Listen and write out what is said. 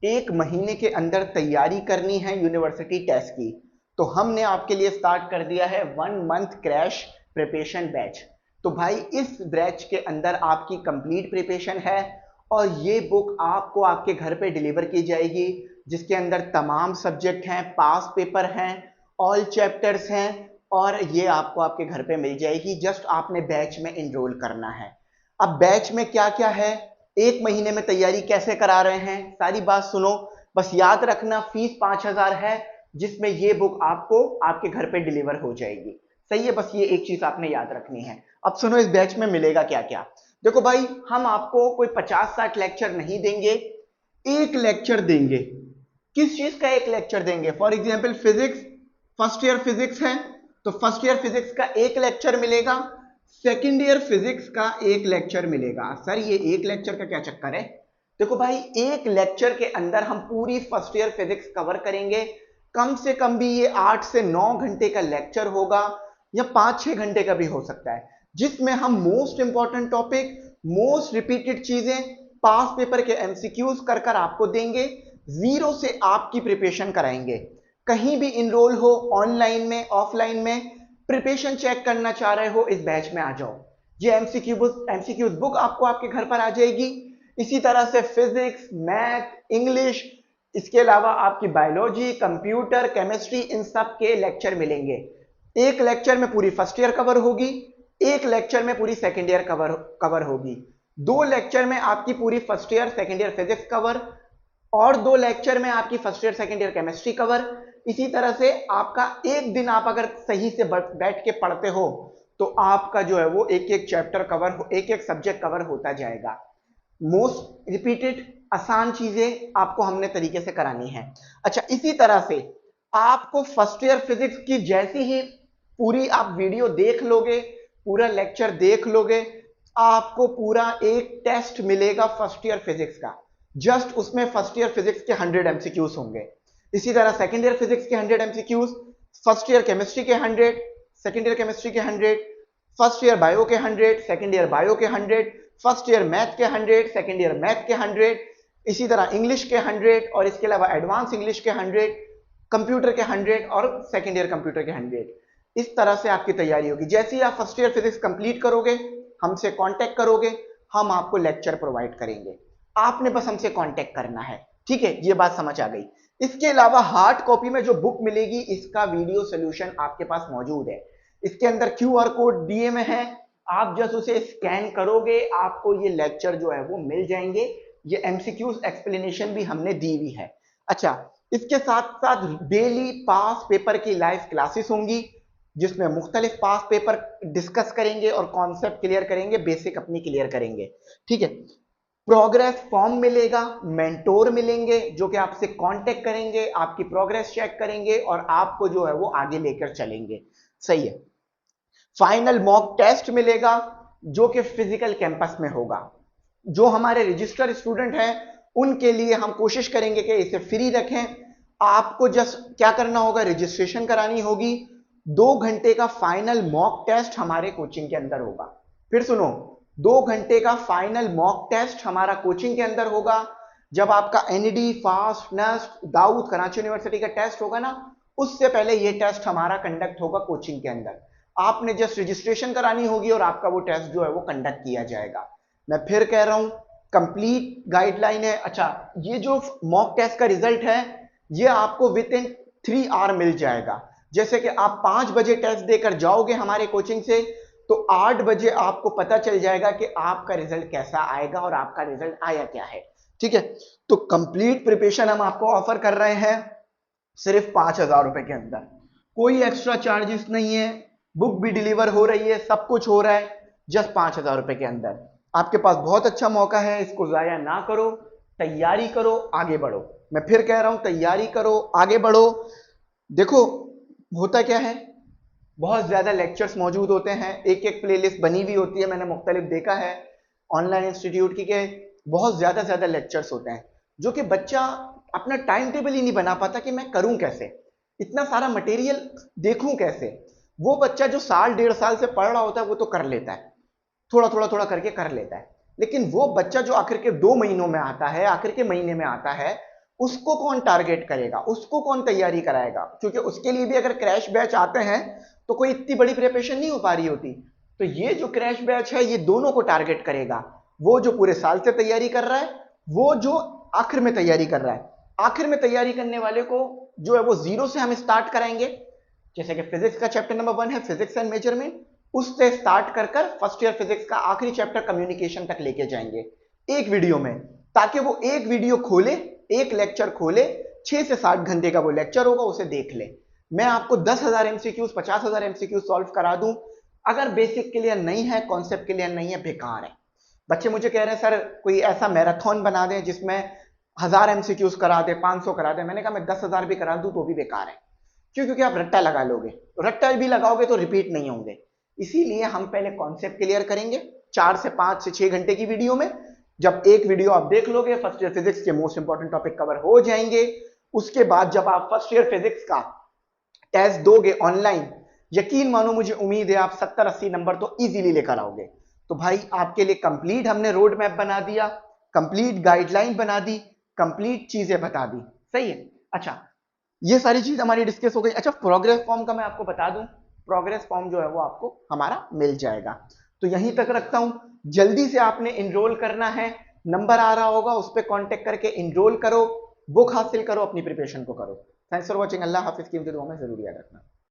एक महीने के अंदर तैयारी करनी है यूनिवर्सिटी टेस्ट की, तो हमने आपके लिए स्टार्ट कर दिया है 1 मंथ क्रैश प्रिपरेशन बैच। तो भाई इस बैच के अंदर आपकी कंप्लीट प्रिपरेशन है और ये बुक आपको आपके घर पे डिलीवर की जाएगी, जिसके अंदर तमाम सब्जेक्ट हैं, पास पेपर हैं, ऑल चैप्टर्स हैं और ये आपको आपके घर पे मिल जाएगी। जस्ट आपने बैच में इनरोल करना है। अब बैच में क्या क्या है, एक महीने में तैयारी कैसे करा रहे हैं, सारी बात सुनो। बस याद रखना फीस 5,000 है, जिसमें ये बुक आपको आपके घर पे डिलीवर हो जाएगी। सही है, बस ये एक चीज आपने याद रखनी है। अब सुनो इस बैच में मिलेगा क्या क्या। देखो भाई, हम आपको कोई 50-60 लेक्चर नहीं देंगे, एक लेक्चर देंगे। किस चीज का एक लेक्चर देंगे? For example physics, first year physics है तो फर्स्ट ईयर फिजिक्स का एक लेक्चर मिलेगा, सेकेंड ईयर फिजिक्स का एक लेक्चर मिलेगा। सर ये एक लेक्चर का क्या चक्कर है? देखो भाई, एक लेक्चर के अंदर हम पूरी फर्स्ट ईयर फिजिक्स कवर करेंगे। कम से कम भी ये 8 से 9 घंटे का लेक्चर होगा या 5-6 घंटे का भी हो सकता है, जिसमें हम most important topic, most repeated चीजें, पास पेपर के एमसीक्यूज कर कर आपको देंगे। जीरो से आपकी प्रिपरेशन कराएंगे। कहीं भी इनरोल हो, ऑनलाइन में, ऑफलाइन में, प्रिपरेशन चेक करना चाह रहे हो, इस बैच में आ जाओ। ये एमसीक्यूज बुक आपको आपके घर पर आ जाएगी। इसी तरह से फिजिक्स, मैथ, इंग्लिश, इसके अलावा आपकी बायोलॉजी, कंप्यूटर, केमिस्ट्री, इन सब के लेक्चर मिलेंगे। एक लेक्चर में पूरी फर्स्ट ईयर कवर होगी, एक लेक्चर में पूरी सेकेंड ईयर कवर होगी, 2 लेक्चर में आपकी पूरी first year second year physics cover, और 2 लेक्चर में आपकी first year second year chemistry cover. इसी तरह से आपका एक दिन आप अगर सही से बैठ के पढ़ते हो तो आपका जो है वो एक एक चैप्टर कवर, एक एक सब्जेक्ट कवर होता जाएगा। मोस्ट रिपीटेड आसान चीजें आपको हमने तरीके से करानी है। अच्छा, इसी तरह से आपको फर्स्ट ईयर फिजिक्स की जैसी ही पूरी आप वीडियो देख लोगे, पूरा लेक्चर देख लोगे, आपको पूरा एक टेस्ट मिलेगा फर्स्ट ईयर फिजिक्स का। जस्ट उसमें फर्स्ट ईयर फिजिक्स के 100 एमसीक्यूज होंगे। इसी तरह सेकेंड ईयर फिजिक्स के 100 एमसीक्यूज, फर्स्ट ईयर केमिस्ट्री के 100, सेकेंड ईयर केमिस्ट्री के 100, फर्स्ट ईयर बायो के 100, सेकेंड ईयर बायो के 100, फर्स्ट ईयर मैथ के 100, सेकेंड ईयर मैथ के 100, इसी तरह इंग्लिश के 100 और इसके अलावा एडवांस इंग्लिश के 100, कंप्यूटर के 100 और सेकेंड ईयर कंप्यूटर के 100। इस तरह से आपकी तैयारी होगी। जैसे ही आप फर्स्ट ईयर फिजिक्स कंप्लीट करोगे, हमसे कांटेक्ट करोगे, हम आपको लेक्चर प्रोवाइड करेंगे। आपने बस हमसे कांटेक्ट करना है। ठीक है, ये बात समझ आ गई। इसके अलावा हार्ड कॉपी में जो बुक मिलेगी, इसका वीडियो सोल्यूशन आपके पास मौजूद है। इसके अंदर क्यूआर कोड दिए में है, आप जस्ट उसे स्कैन करोगे, आपको ये लेक्चर जो है वो मिल जाएंगे। ये एमसीक्यूज एक्सप्लेनेशन भी हमने दी हुई है। अच्छा, इसके साथ साथ डेली पास पेपर की लाइव क्लासेस होंगी, जिसमें मुख्तलिफ पास पेपर डिस्कस करेंगे और कॉन्सेप्ट क्लियर करेंगे, बेसिक अपनी क्लियर करेंगे। ठीक है, प्रोग्रेस फॉर्म मिलेगा, मेंटोर मिलेंगे जो कि आपसे कांटेक्ट करेंगे, आपकी प्रोग्रेस चेक करेंगे और आपको जो है वो आगे लेकर चलेंगे। सही है। फाइनल मॉक टेस्ट मिलेगा जो कि फिजिकल कैंपस में होगा। जो हमारे रजिस्टर स्टूडेंट हैं उनके लिए हम कोशिश करेंगे कि इसे फ्री रखें। आपको जस्ट क्या करना होगा, रजिस्ट्रेशन करानी होगी। 2 घंटे का फाइनल मॉक टेस्ट हमारे कोचिंग के अंदर होगा। फिर सुनो, 2 घंटे का फाइनल मॉक टेस्ट हमारा कोचिंग के अंदर होगा। जब आपका NED, FAST, NUST, Dawood, Karachi university का टेस्ट होगा ना, उससे पहले यह टेस्ट हमारा कंडक्ट होगा कोचिंग के अंदर। आपने जस्ट रजिस्ट्रेशन करानी होगी और आपका वो टेस्ट जो है वो कंडक्ट किया जाएगा। मैं फिर कह रहा हूं, कंप्लीट गाइडलाइन है। अच्छा, ये जो मॉक टेस्ट का रिजल्ट है ये आपको विद इन 3 आवर मिल जाएगा। जैसे कि आप 5 बजे टेस्ट देकर जाओगे हमारे कोचिंग से, तो 8 बजे आपको पता चल जाएगा कि आपका रिजल्ट कैसा आएगा और आपका रिजल्ट आया क्या है। ठीक है, तो कंप्लीट प्रिपरेशन हम आपको ऑफर कर रहे हैं सिर्फ 5,000 रुपए के अंदर। कोई एक्स्ट्रा चार्जेस नहीं है, बुक भी डिलीवर हो रही है, सब कुछ हो रहा है, जस्ट 5,000 रुपए के अंदर। आपके पास बहुत अच्छा मौका है, इसको जाया ना करो, तैयारी करो, आगे बढ़ो। मैं फिर कह रहा हूं, तैयारी करो, आगे बढ़ो। देखो होता क्या है, बहुत ज्यादा लेक्चर्स मौजूद होते हैं, एक एक प्लेलिस्ट बनी हुई होती है, मैंने मुख्तलिफ देखा है ऑनलाइन इंस्टीट्यूट की, के बहुत ज्यादा लेक्चर्स होते हैं, जो कि बच्चा अपना टाइम टेबल ही नहीं बना पाता कि मैं करूं कैसे, इतना सारा मटेरियल देखूं कैसे। वो बच्चा जो साल 1.5 साल से पढ़ रहा होता है वो तो कर लेता है, थोड़ा करके कर लेता है, लेकिन वो बच्चा जो आखिर के 2 महीनों में आता है, आखिर के महीने में आता है, उसको कौन टारगेट करेगा, उसको कौन तैयारी कराएगा, क्योंकि उसके लिए भी अगर क्रैश बैच आते हैं तो कोई इतनी बड़ी प्रिपरेशन नहीं हो पा रही होती। तो ये जो क्रैश बैच है ये दोनों को टारगेट करेगा, वो जो पूरे साल से तैयारी कर रहा है, वो जो आखिर में तैयारी कर रहा है। आखिर में तैयारी करने वाले को जो है वो जीरो से हम स्टार्ट कराएंगे, जैसे कि फिजिक्स का चैप्टर नंबर 1 है फिजिक्स एंड मेजरमेंट, उससे स्टार्ट कर कर फर्स्ट ईयर फिजिक्स का आखिरी चैप्टर कम्युनिकेशन तक लेके जाएंगे एक वीडियो में, ताकि वो एक वीडियो खोले, एक लेक्चर खोले, 6 से 7 घंटे का वो लेक्चर होगा, उसे देख ले। मैं आपको 10,000 एमसीक्यूज 50,000 एमसीक्यूज सॉल्व करा दूं, अगर बेसिक क्लियर नहीं है, कॉन्सेप्ट क्लियर नहीं है, बेकार है। बच्चे मुझे कह रहे हैं सर कोई ऐसा मैराथन बना दें जिसमें 1000 एमसीक्यूज करा दे, 500 करा दे। मैंने कहा मैं 10,000 भी करा दूं तो भी बेकार है। क्यों? क्योंकि आप रट्टा लगा लोगे, रट्टा भी लगाओगे तो रिपीट नहीं होंगे। इसीलिए हम पहले कॉन्सेप्ट क्लियर करेंगे 4 से 5 से 6 घंटे की वीडियो में। जब एक वीडियो आप देख लोगे, फर्स्ट ईयर फिजिक्स के मोस्ट इंपॉर्टेंट टॉपिक कवर हो जाएंगे। उसके बाद जब आप फर्स्ट ईयर फिजिक्स का टेस्ट दोगे ऑनलाइन, यकीन मानो मुझे उम्मीद है आप 70-80 नंबर तो इजीली लेकर आओगे। तो भाई आपके लिए कंप्लीट हमने रोड मैप बना दिया, कंप्लीट गाइडलाइन बना दी, कंप्लीट चीजें बता दी। सही है। अच्छा, ये सारी चीज हमारी डिस्कस हो गई। अच्छा, प्रोग्रेस फॉर्म का मैं आपको बता दूं, प्रोग्रेस फॉर्म जो है वो आपको हमारा मिल जाएगा। तो यहीं तक रखता हूं, जल्दी से आपने इनरोल करना है, नंबर आ रहा होगा उस पर कॉन्टेक्ट करके इनरोल करो, बुक हासिल करो, अपनी प्रिपरेशन को करो। Thanks for watching. अल्लाह हाफिज की दुआ में जरूर याद रखना।